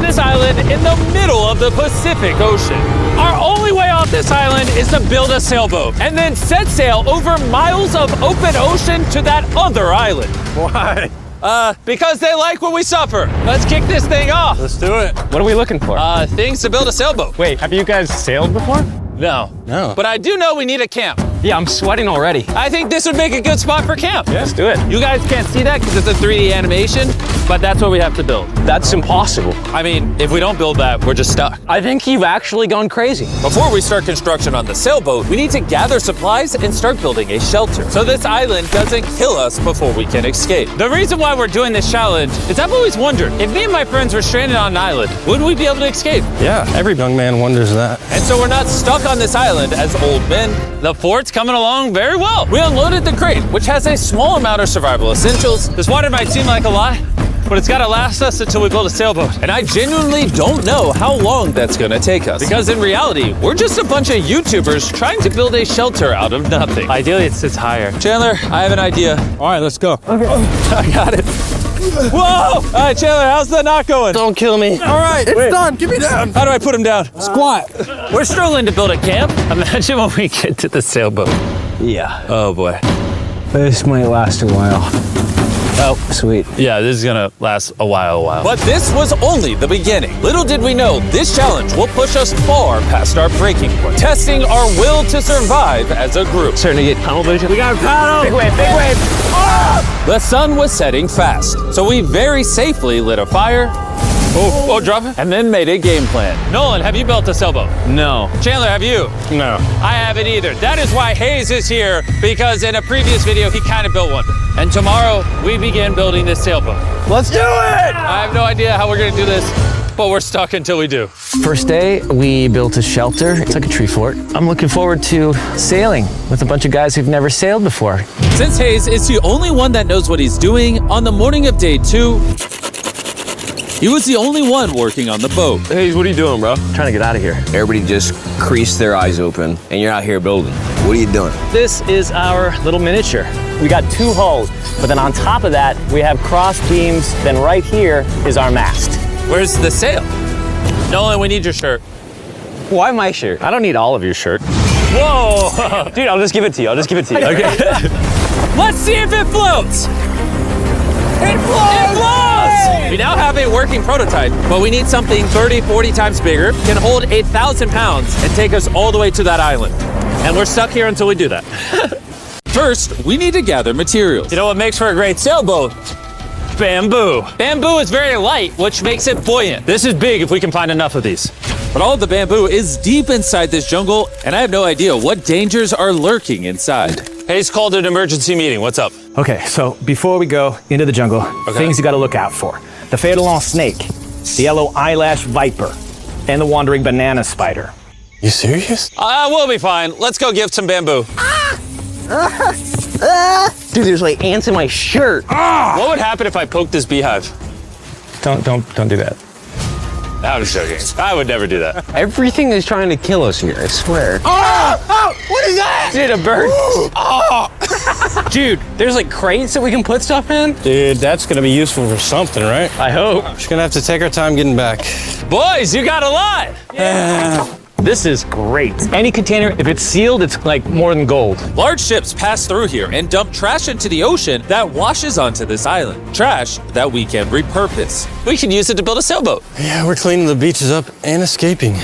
this island in the middle of the Pacific Ocean. Our only way off this island is to build a sailboat and then set sail over miles of open ocean to that other island. Why? Because they like when we suffer. Let's kick this thing off. Let's do it. What are we looking for? Things to build a sailboat. Wait, have you guys sailed before? No. But I do know we need a camp. Yeah, I'm sweating already. I think this would make a good spot for camp. Yeah, let's do it. You guys can't see that because it's a 3D animation, but that's what we have to build. That's impossible. I mean, if we don't build that, we're just stuck. I think you've actually gone crazy. Before we start construction on the sailboat, we need to gather supplies and start building a shelter so this island doesn't kill us before we can escape. The reason why we're doing this challenge is I've always wondered, if me and my friends were stranded on an island, would we be able to escape? Yeah, every young man wonders that. And so we're not stuck on this island as old men. The fort's coming along very well. We unloaded the crate, which has a small amount of survival essentials. This water might seem like a lot, but it's gotta last us until we build a sailboat. And I genuinely don't know how long that's gonna take us. Because in reality, we're just a bunch of YouTubers trying to build a shelter out of nothing. Ideally, it sits higher. Chandler, I have an idea. All right, let's go. Okay. I got it. Whoa! All right, Chandler, how's the knot going? Don't kill me. All right, it's done. Give me down. How do I put him down? Squat. We're struggling to build a camp. Imagine when we get to the sailboat. Yeah. Oh boy. This might last a while. Oh, sweet. Yeah, this is gonna last a while. But this was only the beginning. Little did we know, this challenge will push us far past our breaking point, testing our will to survive as a group. Starting to get tunnel vision. We got a paddle! Big wave, big wave! The sun was setting fast, so we very safely lit a fire. Oh, drop it. And then made a game plan. Nolan, have you built a sailboat? No. Chandler, have you? No. I haven't either. That is why Hayes is here, because in a previous video, he kind of built one. And tomorrow, we begin building this sailboat. Let's do it! I have no idea how we're gonna do this, but we're stuck until we do. First day, we built a shelter. It's like a tree fort. I'm looking forward to sailing with a bunch of guys who've never sailed before. Since Hayes is the only one that knows what he's doing, on the morning of day 2, he was the only one working on the boat. Hayes, what are you doing, bro? Trying to get out of here. Everybody just creased their eyes open, and you're out here building. What are you doing? This is our little miniature. We got 2 hulls, but then on top of that, we have cross beams. Then right here is our mast. Where's the sail? Nolan, we need your shirt. Why my shirt? I don't need all of your shirt. Whoa! Dude, I'll just give it to you. Okay. Let's see if it floats. It floats! We now have a working prototype, but we need something 30, 40 times bigger, can hold 8,000 pounds, and take us all the way to that island. And we're stuck here until we do that. First, we need to gather materials. You know what makes for a great sailboat? Bamboo. Bamboo is very light, which makes it buoyant. This is big if we can find enough of these. But all of the bamboo is deep inside this jungle, and I have no idea what dangers are lurking inside. Hayes called an emergency meeting. What's up? Okay, so before we go into the jungle, things you gotta look out for. The fatal snake, the yellow eyelash viper, and the wandering banana spider. You serious? We'll be fine. Let's go give some bamboo. Dude, there's like ants in my shirt. What would happen if I poked this beehive? Don't do that. I'm just joking. I would never do that. Everything is trying to kill us here, I swear. What is that? Dude, a bird. Dude, there's like crates that we can put stuff in. Dude, that's gonna be useful for something, right? I hope. Just gonna have to take our time getting back. Boys, you got a lot. This is great. Any container, if it's sealed, it's like more than gold. Large ships pass through here and dump trash into the ocean that washes onto this island. Trash that we can repurpose. We can use it to build a sailboat. Yeah, we're cleaning the beaches up and escaping.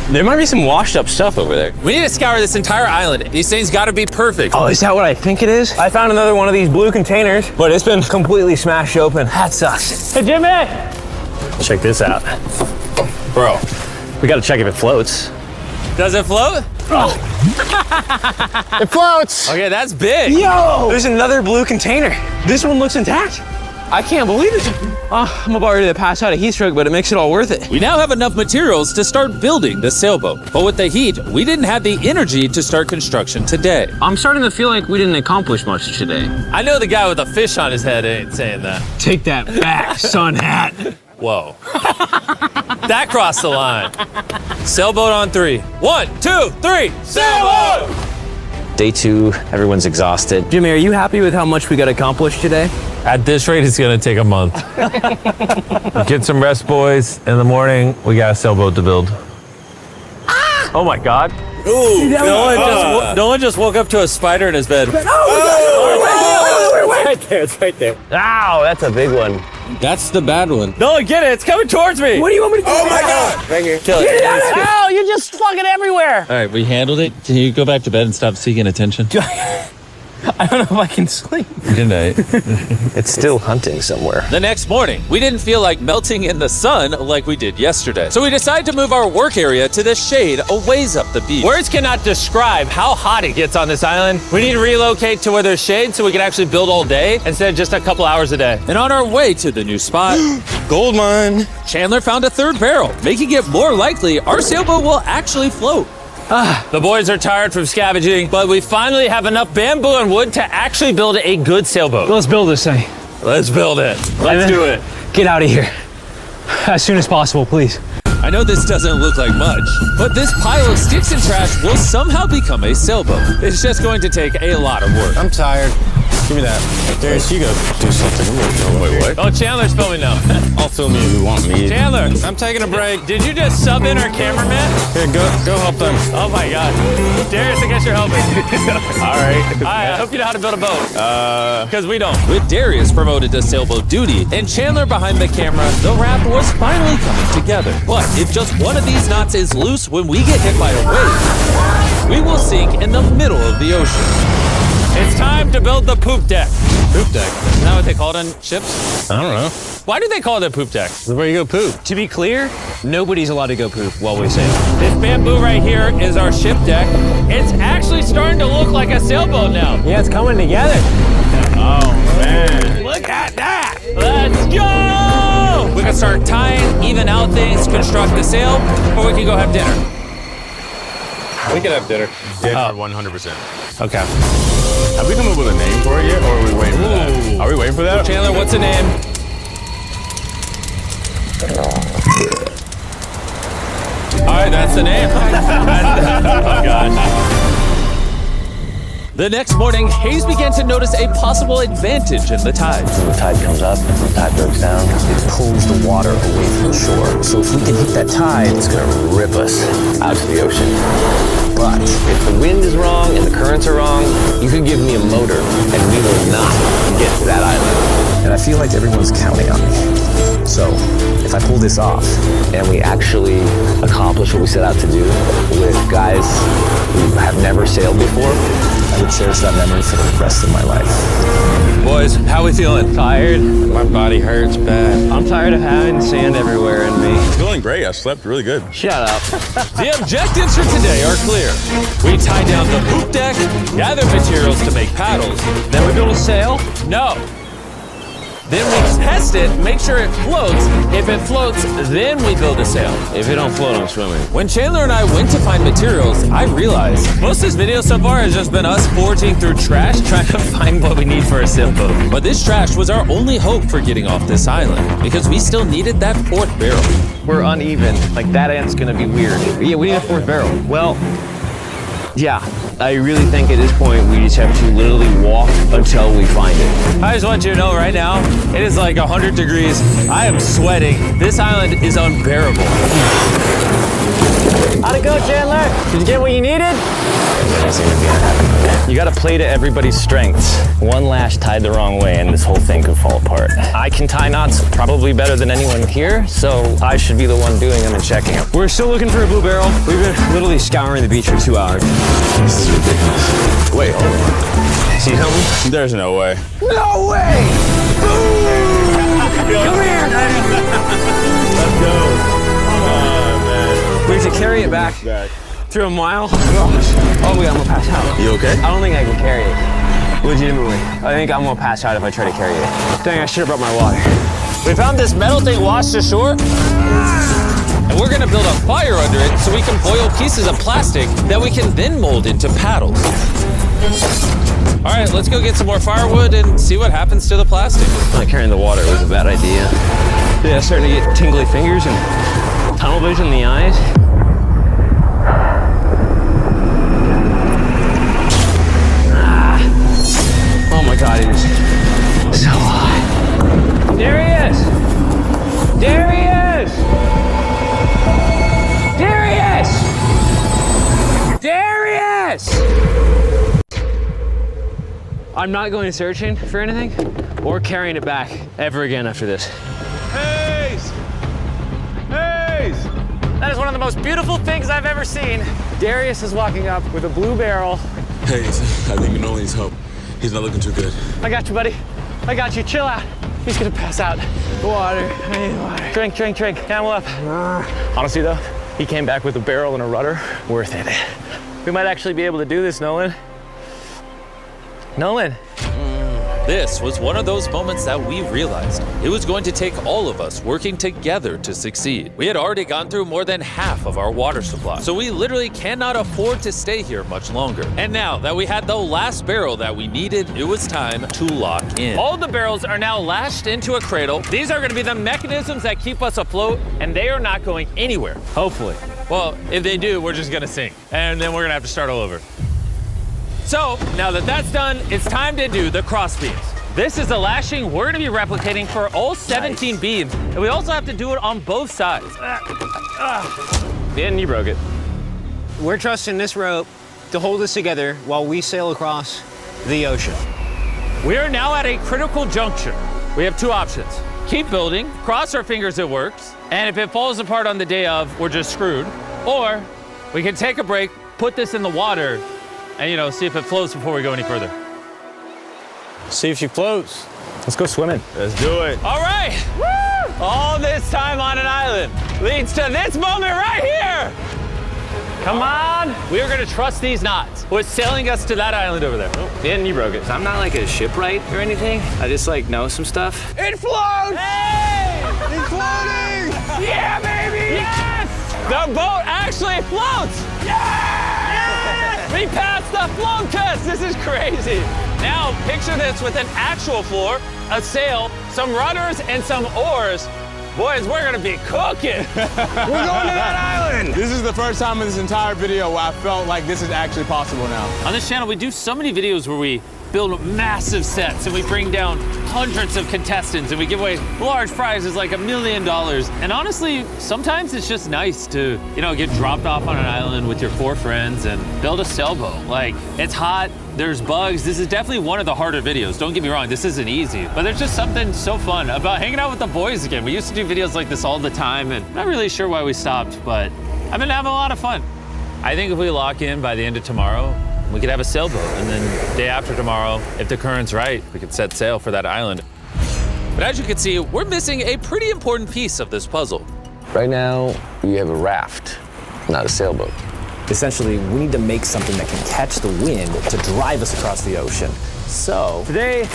There might be some washed up stuff over there. We need to scour this entire island. These things gotta be perfect. Oh, is that what I think it is? I found another one of these blue containers, but it's been completely smashed open. That sucks. Hey, Jimmy! Check this out. Bro. We gotta check if it floats. Does it float? It floats! Okay, that's big. Yo! There's another blue container. This one looks intact. I can't believe it. I'm about ready to pass out a heat stroke, but it makes it all worth it. We now have enough materials to start building the sailboat. But with the heat, we didn't have the energy to start construction today. I'm starting to feel like we didn't accomplish much today. I know the guy with a fish on his head ain't saying that. Take that back, sun hat. Whoa. That crossed the line. Sailboat on 3. 1, 2, 3, sailboat! Day 2, everyone's exhausted. Jimmy, are you happy with how much we got accomplished today? At this rate, it's gonna take a month. Get some rest, boys. In the morning, we got a sailboat to build. Oh my God. Ooh, No one just woke up to a spider in his bed. Right there, it's right there. Ow, that's a big one. that's the bad one. No, get it. It's coming towards me. What do you want me to do? Oh my God! Right here. Kill it. Ow, you're just fucking everywhere. All right, we handled it. Can you go back to bed and stop seeking attention? I don't know if I can sleep. Good night. It's still hunting somewhere. The next morning, we didn't feel like melting in the sun like we did yesterday. So we decided to move our work area to the shade a ways up the beach. Words cannot describe how hot it gets on this island. We need to relocate to where there's shade so we can actually build all day instead of just a couple hours a day. And on our way to the new spot, Gold mine. Chandler found a third barrel, making it more likely our sailboat will actually float. The boys are tired from scavenging, but we finally have enough bamboo and wood to actually build a good sailboat. Let's build this thing. Let's build it. Let's do it. Get out of here. As soon as possible, please. I know this doesn't look like much, but this pile of sticks and trash will somehow become a sailboat. It's just going to take a lot of work. I'm tired. Give me that. Darius, you go do something. Wait, what? Oh, Chandler's filming now. I'll film you if you want me. Chandler, I'm taking a break. did you just sub in our cameraman? Here, go help them. Oh my God. Darius, I guess you're helping. All right. I hope you know how to build a boat. Because we don't. With Darius promoted to sailboat duty and Chandler behind the camera, the raft was finally coming together. But if just one of these knots is loose when we get hit by a wave, we will sink in the middle of the ocean. It's time to build the poop deck. Poop deck. Isn't that what they call it on ships? I don't know. Why do they call it a poop deck? This is where you go poop. To be clear, nobody's allowed to go poop while we sail. This bamboo right here is our ship deck. It's actually starting to look like a sailboat now. Yeah, it's coming together. Oh, man. Look at that. Let's go. We can start tying, even out things, construct the sail, or we can go have dinner. We can have dinner. Yeah, 100%. Okay. Have we come up with a name for it yet, or are we waiting for that? Are we waiting for that? Chandler, what's the name? All right, that's the name. Oh, gosh. The next morning, Hayes began to notice a possible advantage in the tide. When the tide comes up, the tide breaks down, it pulls the water away from the shore. So if we can hit that tide, it's gonna rip us out to the ocean. But if the wind is wrong and the currents are wrong, you can give me a motor and we will not get to that island. And I feel like everyone's counting on me. So if I pull this off and we actually accomplish what we set out to do with guys who have never sailed before, I would cherish that memory for the rest of my life. Boys, how we feeling? Tired. My body hurts bad. I'm tired of having sand everywhere in me. Feeling great. I slept really good. Shut up. The objectives for today are clear. We tie down the poop deck, gather materials to make paddles. Then we build a sail. No. Then we test it, make sure it floats. If it floats, then we build a sail. If it don't float, I'm swimming. When Chandler and I went to find materials, I realized most of this video so far has just been us foraging through trash trying to find what we need for a sailboat. But this trash was our only hope for getting off this island because we still needed that fourth barrel. We're uneven. Like that end's gonna be weird. Yeah, we need a fourth barrel. Well, yeah, I really think at this point we just have to literally walk until we find it. I just want you to know right now, it is like 100 degrees. I am sweating. This island is unbearable. How'd it go, Chandler? Did you get what you needed? You gotta play to everybody's strengths. One lash tied the wrong way and this whole thing could fall apart. I can tie knots probably better than anyone here, so I should be the one doing them and checking them. We're still looking for a blue barrel. We've been literally scouring the beach for 2 hours. This is ridiculous. Wait, hold on. See something? There's no way. No way! Come here! Let's go. Oh, man. We have to carry it back through a mile. Oh, I'm gonna pass out. You okay? I don't think I can carry it. Legitimately. I think I'm gonna pass out if I try to carry it. Dang, I should have brought my water. We found this metal thing washed ashore, and we're gonna build a fire under it so we can boil pieces of plastic that we can then mold into paddles. All right, let's go get some more firewood and see what happens to the plastic. Not carrying the water was a bad idea. Yeah, starting to get tingly fingers and tunnel vision in the eyes. Darius! Darius! Darius! Darius! I'm not going searching for anything or carrying it back ever again after this. Hayes! Hayes! That is one of the most beautiful things I've ever seen. Darius is walking up with a blue barrel. Hayes, I think Nolan needs help. He's not looking too good. I got you, buddy. I got you. Chill out. He's gonna pass out. Water. I need water. Drink, drink, drink. Camel up. Honestly, though, he came back with a barrel and a rudder. Worth it. We might actually be able to do this, Nolan. Nolan. This was one of those moments that we realized it was going to take all of us working together to succeed. We had already gone through more than half of our water supply, so we literally cannot afford to stay here much longer. And now that we had the last barrel that we needed, it was time to lock in. All the barrels are now lashed into a cradle. These are going to be the mechanisms that keep us afloat, and they are not going anywhere. Hopefully. Well, if they do, we're just going to sink, and then we're going to have to start all over. So, now that that's done, it's time to do the cross beams. This is the lashing we're gonna be replicating for all 17 beams, and we also have to do it on both sides. And you broke it. We're trusting this rope to hold us together while we sail across the ocean. We are now at a critical juncture. We have two options. Keep building, cross our fingers it works, and if it falls apart on the day of, we're just screwed. Or we can take a break, put this in the water, and see if it floats before we go any further. See if she floats. Let's go swimming. Let's do it. All right, woo! All this time on an island leads to this moment right here. Come on. We are gonna trust these knots. We're sailing us to that island over there. And you broke it. I'm not like a shipwright or anything. I just know some stuff. It floats! Hey! It's floating! Yeah, baby! Yes! The boat actually floats! Yeah! We passed the float test! This is crazy! Now, picture this with an actual floor, a sail, some rudders, and some oars. Boys, we're gonna be cooking! We're going to that island! This is the first time in this entire video where I felt like this is actually possible now. On this channel, we do so many videos where we build massive sets and we bring down hundreds of contestants and we give away large prizes like $1 million. And honestly, sometimes it's just nice to, get dropped off on an island with your 4 friends and build a sailboat. It's hot, there's bugs. This is definitely one of the harder videos. Don't get me wrong, this isn't easy, but there's just something so fun about hanging out with the boys again. We used to do videos like this all the time and not really sure why we stopped, but I've been having a lot of fun. I think if we lock in by the end of tomorrow, we could have a sailboat, and then day after tomorrow, if the current's right, we could set sail for that island. But as you can see, we're missing a pretty important piece of this puzzle. Right now, we have a raft, not a sailboat. Essentially, we need to make something that can catch the wind to drive us across the ocean. So, today,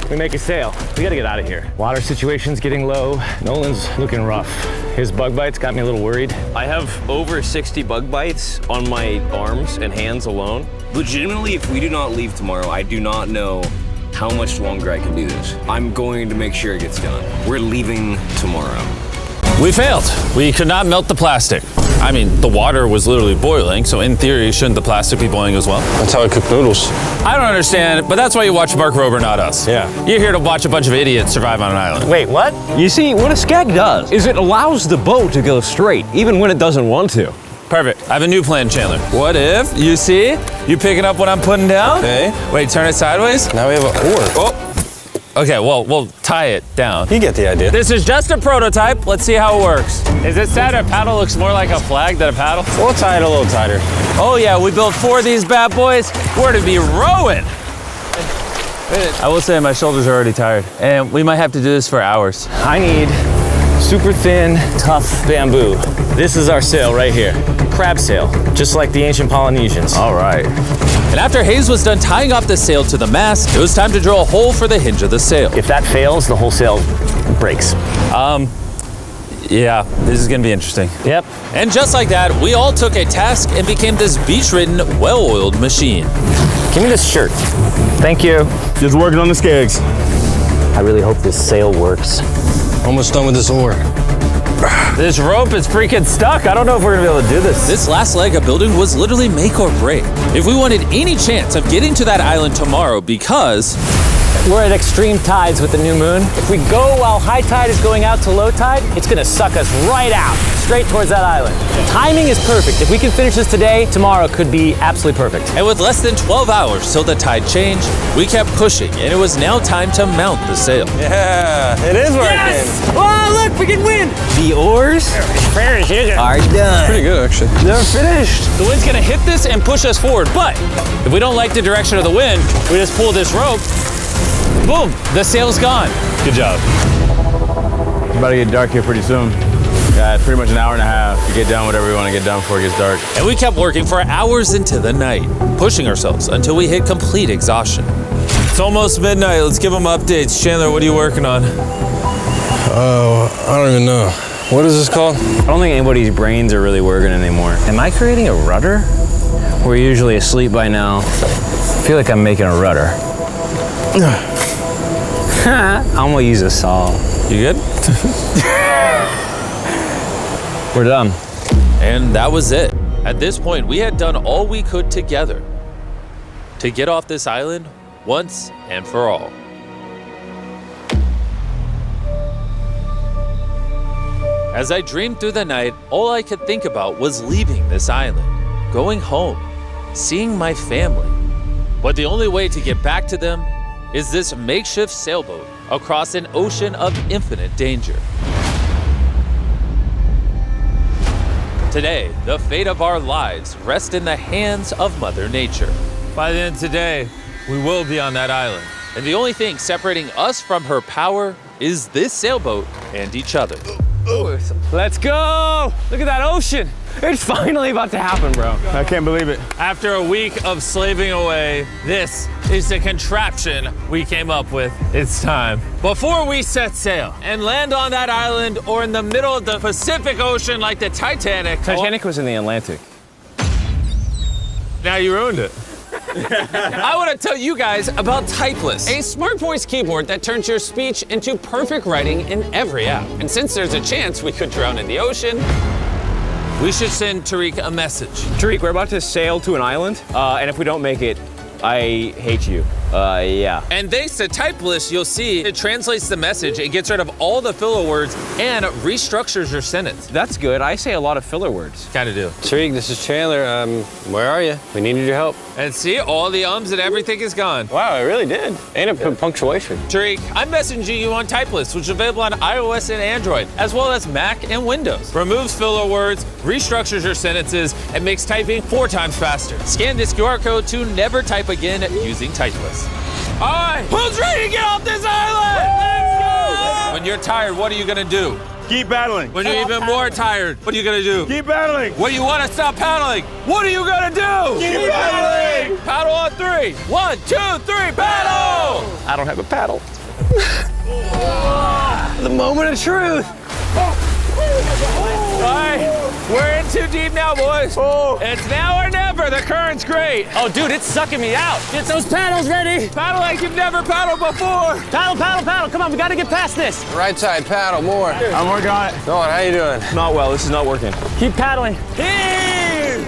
we make a sail. We gotta get out of here. Water situation's getting low. Nolan's looking rough. His bug bites got me a little worried. I have over 60 bug bites on my arms and hands alone. Legitimately, if we do not leave tomorrow, I do not know how much longer I can do this. I'm going to make sure it gets done. We're leaving tomorrow. We failed. We could not melt the plastic. I mean, the water was literally boiling, so in theory, shouldn't the plastic be boiling as well? That's how I cook noodles. I don't understand, but that's why you watch Mark Rober, not us. Yeah. You're here to watch a bunch of idiots survive on an island. Wait, what? You see, what a skag does is it allows the boat to go straight, even when it doesn't want to. Perfect. I have a new plan, Chandler. What if, you picking up what I'm putting down? Okay. Wait, turn it sideways? Now we have an oar. Oh. Okay, well, we'll tie it down. You get the idea. This is just a prototype. Let's see how it works. Is it sad our paddle looks more like a flag than a paddle? We'll tie it a little tighter. Oh yeah, we built 4 of these bad boys. We're to be rowing. I will say my shoulders are already tired, and we might have to do this for hours. I need super thin, tough bamboo. This is our sail right here. Crab sail, just like the ancient Polynesians. All right. And after Hayes was done tying off the sail to the mast, it was time to drill a hole for the hinge of the sail. If that fails, the whole sail breaks. Yeah, this is gonna be interesting. Yep. And just like that, we all took a task and became this beach-ridden, well-oiled machine. Give me this shirt. Thank you. Just working on the skegs. I really hope this sail works. Almost done with this oar. This rope is freaking stuck. I don't know if we're gonna be able to do this. This last leg of building was literally make or break. If we wanted any chance of getting to that island tomorrow, because We're at extreme tides with the new moon. If we go while high tide is going out to low tide, it's gonna suck us right out, straight towards that island. Timing is perfect. If we can finish this today, tomorrow could be absolutely perfect. And with less than 12 hours till the tide changed, we kept pushing, and it was now time to mount the sail. Yeah, it is working. Yes! Oh, look, we can win. The oars are done. Pretty good, actually. They're finished. The wind's gonna hit this and push us forward, but if we don't like the direction of the wind, we just pull this rope, boom, the sail's gone. Good job. It's about to get dark here pretty soon. Got pretty much an hour and a half to get done whatever we want to get done before it gets dark. And we kept working for hours into the night, pushing ourselves until we hit complete exhaustion. It's almost midnight. Let's give them updates. Chandler, what are you working on? Oh, I don't even know. What is this called? I don't think anybody's brains are really working anymore. Am I creating a rudder? We're usually asleep by now. I feel like I'm making a rudder. I'm gonna use a saw. You good? We're done. And that was it. At this point, we had done all we could together to get off this island once and for all. As I dreamed through the night, all I could think about was leaving this island, going home, seeing my family. But the only way to get back to them is this makeshift sailboat across an ocean of infinite danger. Today, the fate of our lives rests in the hands of Mother Nature. By the end of today, we will be on that island. And the only thing separating us from her power is this sailboat and each other. Let's go. Look at that ocean. It's finally about to happen, bro. I can't believe it. After a week of slaving away, this is the contraption we came up with. It's time. Before we set sail and land on that island or in the middle of the Pacific Ocean like the Titanic. Titanic was in the Atlantic. Now you ruined it. I want to tell you guys about Typeless, a smart voice keyboard that turns your speech into perfect writing in every app. And since there's a chance we could drown in the ocean, we should send Tariq a message. Tariq, we're about to sail to an island, and if we don't make it, I hate you. Yeah. And thanks to Typeless, you'll see it translates the message, it gets rid of all the filler words, and restructures your sentence. That's good. I say a lot of filler words. Kinda do. Tariq, this is Chandler. Where are you? We needed your help. And see, all the ums and everything is gone. Wow, it really did. And a punctuation. Tariq, I'm messaging you on Typeless, which is available on iOS and Android, as well as Mac and Windows. Removes filler words, restructures your sentences, and makes typing 4 times faster. Scan this QR code to never type again using Typeless. All right, who's ready to get off this island? Let's go! When you're tired, what are you gonna do? Keep battling. When you're even more tired, what are you gonna do? Keep battling. When you wanna stop paddling, what are you gonna do? Keep battling. Paddle on 3. 1, 2, 3, paddle! I don't have a paddle. The moment of truth. All right, we're in too deep now, boys. It's now or never. The current's great. Oh, dude, it's sucking me out. Get those paddles ready. Paddle like you've never paddled before. Paddle, paddle, paddle. Come on, we gotta get past this. Right side, paddle, more. I'm working on it. Go on, how you doing? Not well. This is not working. Keep paddling. Heave!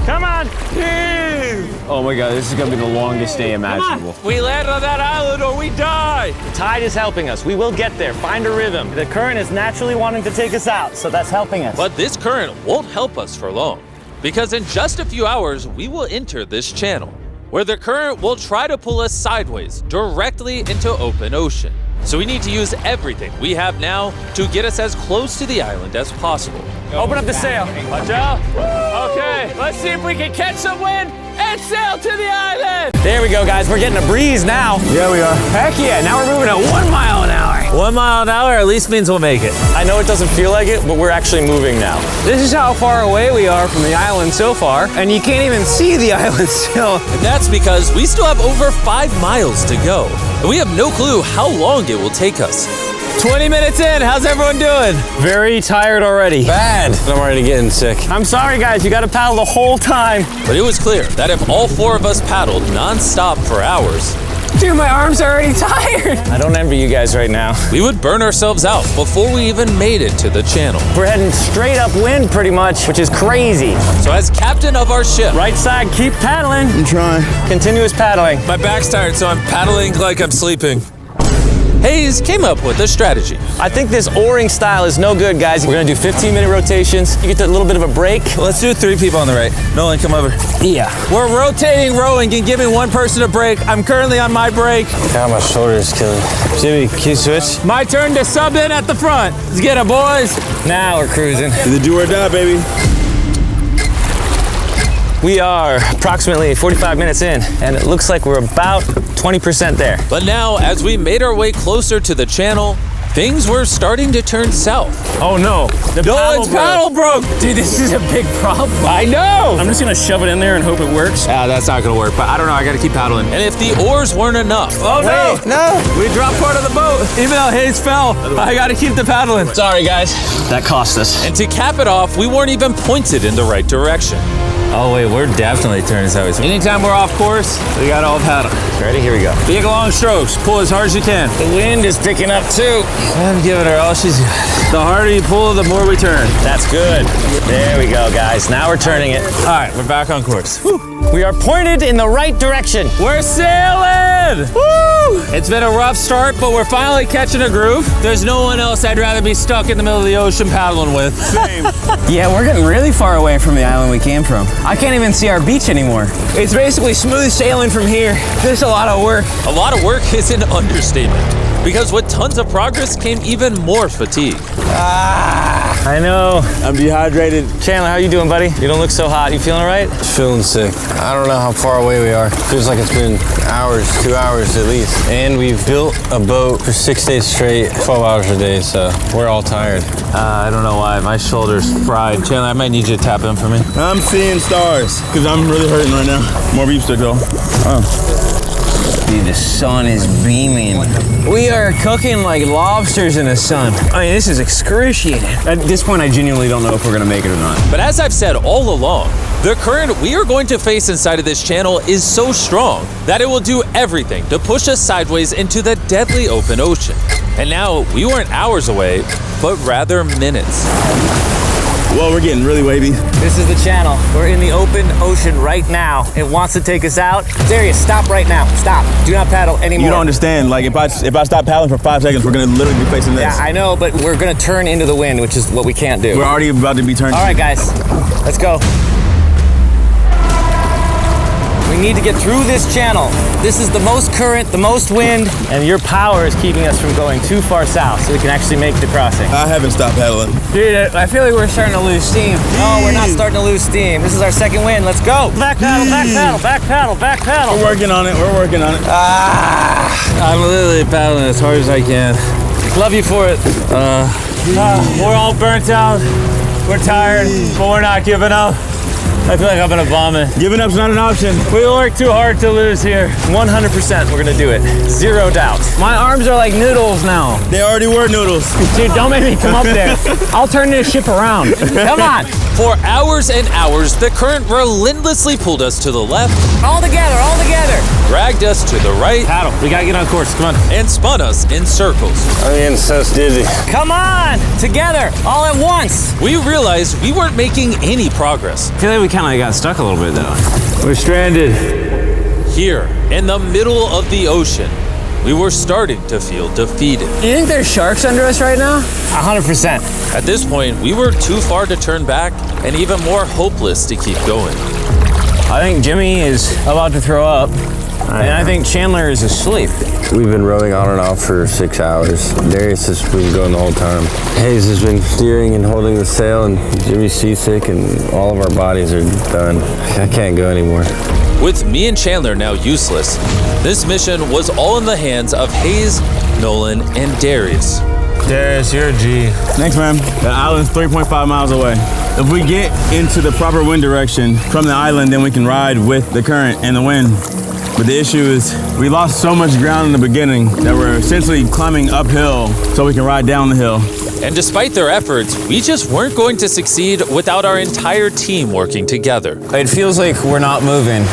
Come on. Heave! Oh my God, this is gonna be the longest day imaginable. We land on that island or we die. The tide is helping us. We will get there. Find a rhythm. The current is naturally wanting to take us out, so that's helping us. But this current won't help us for long, because in just a few hours, we will enter this channel, where the current will try to pull us sideways, directly into open ocean. So we need to use everything we have now to get us as close to the island as possible. Open up the sail. Watch out. Okay, let's see if we can catch some wind and sail to the island. There we go, guys. We're getting a breeze now. Yeah, we are. Heck yeah, now we're moving at 1 mile an hour. 1 mile an hour at least means we'll make it. I know it doesn't feel like it, but we're actually moving now. This is how far away we are from the island so far, and you can't even see the island still. And that's because we still have over 5 miles to go. And we have no clue how long it will take us. 20 minutes in, how's everyone doing? Very tired already. Bad. I'm already getting sick. I'm sorry, guys. You got to paddle the whole time. But it was clear that if all 4 of us paddled non-stop for hours, Dude, my arms are already tired. I don't envy you guys right now. We would burn ourselves out before we even made it to the channel. We're heading straight upwind pretty much, which is crazy. So as captain of our ship, Right side, keep paddling. I'm trying. Continuous paddling. My back's tired, so I'm paddling like I'm sleeping. Hayes came up with a strategy. I think this oaring style is no good, guys. We're gonna do 15-minute rotations. You get a little bit of a break. Let's do 3 people on the right. Nolan, come over. Yeah. We're rotating rowing and giving one person a break. I'm currently on my break. God, my shoulder is killing. Jimmy, can you switch? My turn to sub in at the front. Let's get it, boys. Now we're cruising. The do or die, baby. We are approximately 45 minutes in, and it looks like we're about 20% there. But now, as we made our way closer to the channel, things were starting to turn south. Oh no, the paddle broke. Dude, this is a big problem. I know. I'm just gonna shove it in there and hope it works. That's not gonna work, but I don't know, I gotta keep paddling. And if the oars weren't enough. Oh no, we dropped part of the boat. Even though Hayes fell, I gotta keep the paddling. Sorry, guys. That cost us. And to cap it off, we weren't even pointed in the right direction. Oh wait, we're definitely turning sideways. Anytime we're off course, we gotta all paddle. Ready? Here we go. Big long strokes, pull as hard as you can. The wind is picking up too. I'm giving her all she's got. The harder you pull, the more we turn. That's good. There we go, guys. Now we're turning it. All right, we're back on course. We are pointed in the right direction. We're sailing! Woo! It's been a rough start, but we're finally catching a groove. There's no one else I'd rather be stuck in the middle of the ocean paddling with. Same. Yeah, we're getting really far away from the island we came from. I can't even see our beach anymore. It's basically smooth sailing from here. There's a lot of work. A lot of work is an understatement, because with tons of progress came even more fatigue. I know. I'm dehydrated. Chandler, how you doing, buddy? You don't look so hot. You feeling all right? Feeling sick. I don't know how far away we are. Feels like it's been hours, 2 hours at least. And we've built a boat for 6 days straight, 12 hours a day, so we're all tired. I don't know why. My shoulder's fried. Chandler, I might need you to tap in for me. I'm seeing stars, because I'm really hurting right now. More beef to go. Dude, the sun is beaming. We are cooking like lobsters in the sun. I mean, this is excruciating. At this point, I genuinely don't know if we're gonna make it or not. But as I've said all along, the current we are going to face inside of this channel is so strong that it will do everything to push us sideways into the deadly open ocean. And now we weren't hours away, but rather minutes. Well, we're getting really wavy. This is the channel. We're in the open ocean right now. It wants to take us out. Darius, stop right now. Stop. Do not paddle anymore. You don't understand. Like, if I stop paddling for 5 seconds, we're gonna literally be facing this. Yeah, I know, but we're gonna turn into the wind, which is what we can't do. We're already about to be turned. All right, guys, let's go. We need to get through this channel. This is the most current, the most wind, and your power is keeping us from going too far south so we can actually make the crossing. I haven't stopped paddling. Dude, I feel like we're starting to lose steam. No, we're not starting to lose steam. This is our second wind. Let's go. Back paddle, back paddle, back paddle, back paddle. We're working on it. We're working on it. I'm literally paddling as hard as I can. Love you for it. We're all burnt out. We're tired, but we're not giving up. I feel like I'm gonna vomit. Giving up's not an option. We work too hard to lose here. 100% we're gonna do it. Zero doubt. My arms are like noodles now. They already were noodles. Dude, don't make me come up there. I'll turn this ship around. Come on. For hours and hours, the current relentlessly pulled us to the left, All together, all together. dragged us to the right, Paddle, we gotta get on course, come on. and spun us in circles. I'm getting so dizzy. Come on, together, all at once. We realized we weren't making any progress. I feel like we kind of got stuck a little bit though. We're stranded. Here, in the middle of the ocean, we were starting to feel defeated. You think there's sharks under us right now? 100%. At this point, we were too far to turn back and even more hopeless to keep going. I think Jimmy is about to throw up. And I think Chandler is asleep. We've been rowing on and off for 6 hours. Darius has been going the whole time. Hayes has been steering and holding the sail, and Jimmy's seasick, and all of our bodies are done. I can't go anymore. With me and Chandler now useless, this mission was all in the hands of Hayes, Nolan, and Darius. Darius, you're a G. Thanks, man. The island's 3.5 miles away. If we get into the proper wind direction from the island, then we can ride with the current and the wind. But the issue is we lost so much ground in the beginning that we're essentially climbing uphill so we can ride down the hill. And despite their efforts, we just weren't going to succeed without our entire team working together. It feels like we're not moving.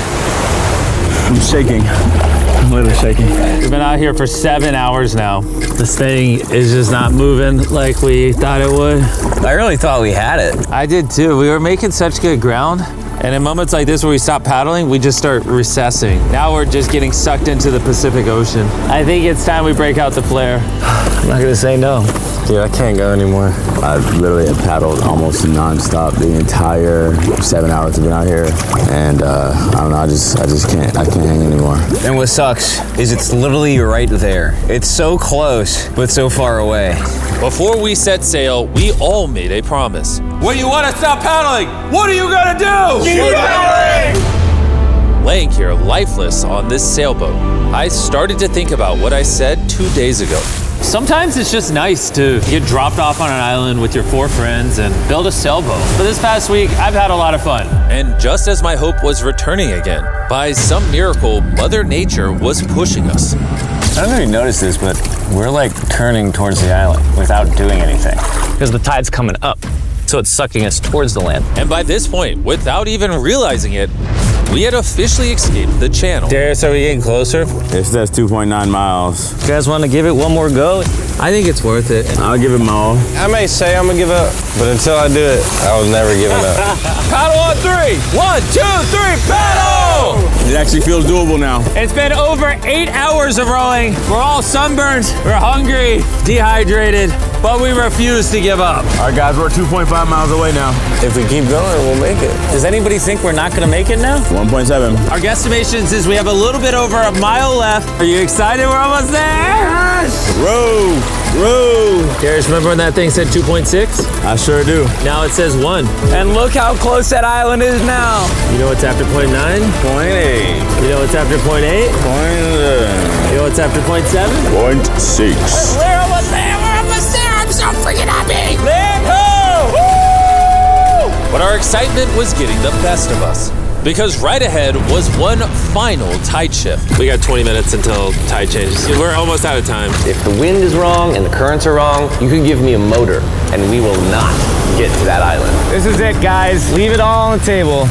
I'm shaking. a little shaky. We've been out here for 7 hours now. This thing is just not moving like we thought it would. I really thought we had it. I did too. We were making such good ground. And in moments like this where we stop paddling, we just start recessing. Now we're just getting sucked into the Pacific Ocean. I think it's time we break out the flare. I'm not gonna say no. Dude, I can't go anymore. I literally have paddled almost nonstop the entire 7 hours I've been out here, and I don't know. I just can't hang anymore. And what sucks is it's literally right there. It's so close, but so far away. Before we set sail, we all made a promise. When you want to stop paddling, what are you gonna do? Keep paddling! Laying here lifeless on this sailboat, I started to think about what I said 2 days ago. Sometimes it's just nice to get dropped off on an island with your 4 friends and build a sailboat. But this past week, I've had a lot of fun. And just as my hope was returning again, by some miracle, Mother Nature was pushing us. I don't know if you noticed this, but we're like turning towards the island without doing anything. Because the tide's coming up, so it's sucking us towards the land. And by this point, without even realizing it, we had officially escaped the channel. Darius, are we getting closer? It says 2.9 miles. You guys want to give it one more go? I think it's worth it. I'll give it my all. I may say I'm gonna give up, but until I do it, I was never giving up. Paddle on 3! 1, 2, 3, paddle! It actually feels doable now. It's been over 8 hours of rowing. We're all sunburned, we're hungry, dehydrated, but we refuse to give up. All right, guys, we're 2.5 miles away now. If we keep going, we'll make it. Does anybody think we're not gonna make it now? 1.7. Our guesstimations is we have a little bit over a mile left. Are you excited? We're almost there! Row, row. Darius, remember when that thing said 2.6? I sure do. Now it says 1. And look how close that island is now. You know what's after 0.9? 0.8. You know what's after 0.8? You know what's after 0.7? 0.6. We're almost there! We're almost there! I'm so freaking happy! But our excitement was getting the best of us, because right ahead was one final tide shift. We got 20 minutes until tide changes. We're almost out of time. If the wind is wrong and the currents are wrong, you can give me a motor and we will not get to that island. This is it, guys. Leave it all on the table.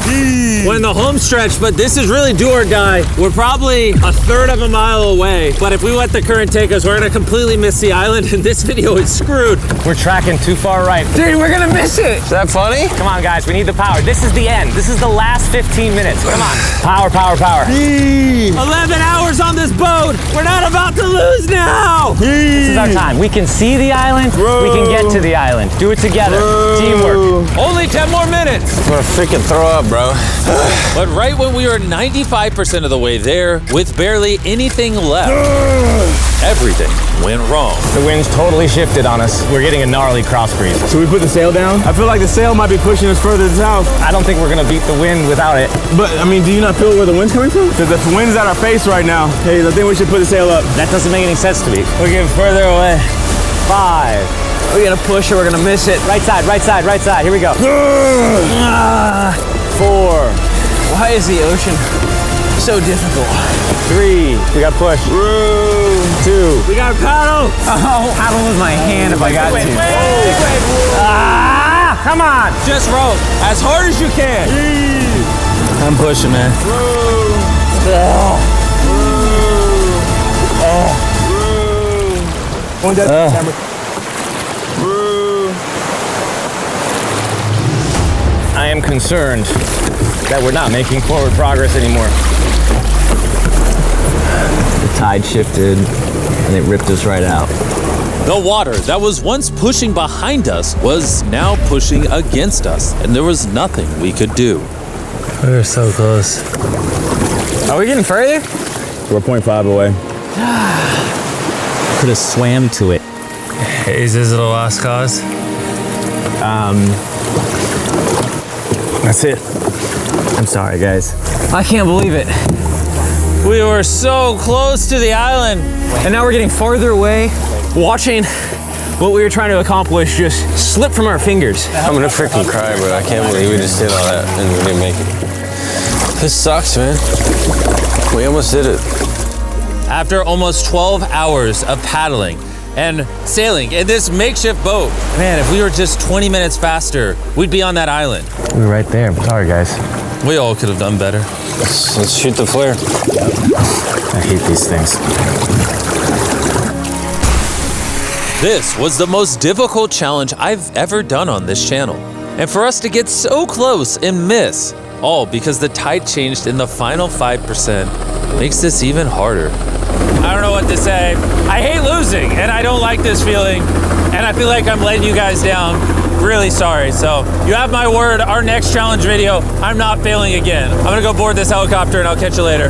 We're in the home stretch, but this is really do or die. We're probably a third of a mile away, but if we let the current take us, we're gonna completely miss the island, and this video is screwed. We're tracking too far right. Dude, we're gonna miss it. Is that funny? Come on, guys. We need the power. This is the end. This is the last 15 minutes. Come on. Power, power, power. 11 hours on this boat. We're not about to lose now. This is our time. We can see the island. We can get to the island. Do it together. Teamwork. Only 10 more minutes. I'm gonna freaking throw up, bro. But right when we were 95% of the way there, with barely anything left, everything went wrong. The wind's totally shifted on us. We're getting a gnarly cross breeze. Should we put the sail down? I feel like the sail might be pushing us further south. I don't think we're gonna beat the wind without it. But, I mean, do you not feel where the wind's coming from? Because the wind's at our face right now. Hey, I think we should put the sail up. That doesn't make any sense to me. We're getting further away. 5. We're gonna push or we're gonna miss it. Right side, right side, right side. Here we go. 4. Why is the ocean so difficult? 3. We got push. 2. We got paddle. Oh, paddle with my hand if I got to. Ah, come on. Just row as hard as you can. I'm pushing, man. I am concerned that we're not making forward progress anymore. The tide shifted and it ripped us right out. The water that was once pushing behind us was now pushing against us, and there was nothing we could do. We're so close. Are we getting further? We're 0.5 away. Could have swam to it. Is this a lost cause? That's it. I'm sorry, guys. I can't believe it. We were so close to the island. And now we're getting farther away, watching what we were trying to accomplish just slip from our fingers. I'm gonna freaking cry, bro. I can't believe we just did all that and we didn't make it. This sucks, man. We almost did it. After almost 12 hours of paddling and sailing in this makeshift boat, man, if we were just 20 minutes faster, we'd be on that island. We were right there. I'm sorry, guys. We all could have done better. Let's shoot the flare. I hate these things. This was the most difficult challenge I've ever done on this channel. And for us to get so close and miss, all because the tide changed in the final 5%, makes this even harder. I don't know what to say. I hate losing, and I don't like this feeling, and I feel like I'm letting you guys down. Really sorry. So you have my word, our next challenge video, I'm not failing again. I'm gonna go board this helicopter and I'll catch you later.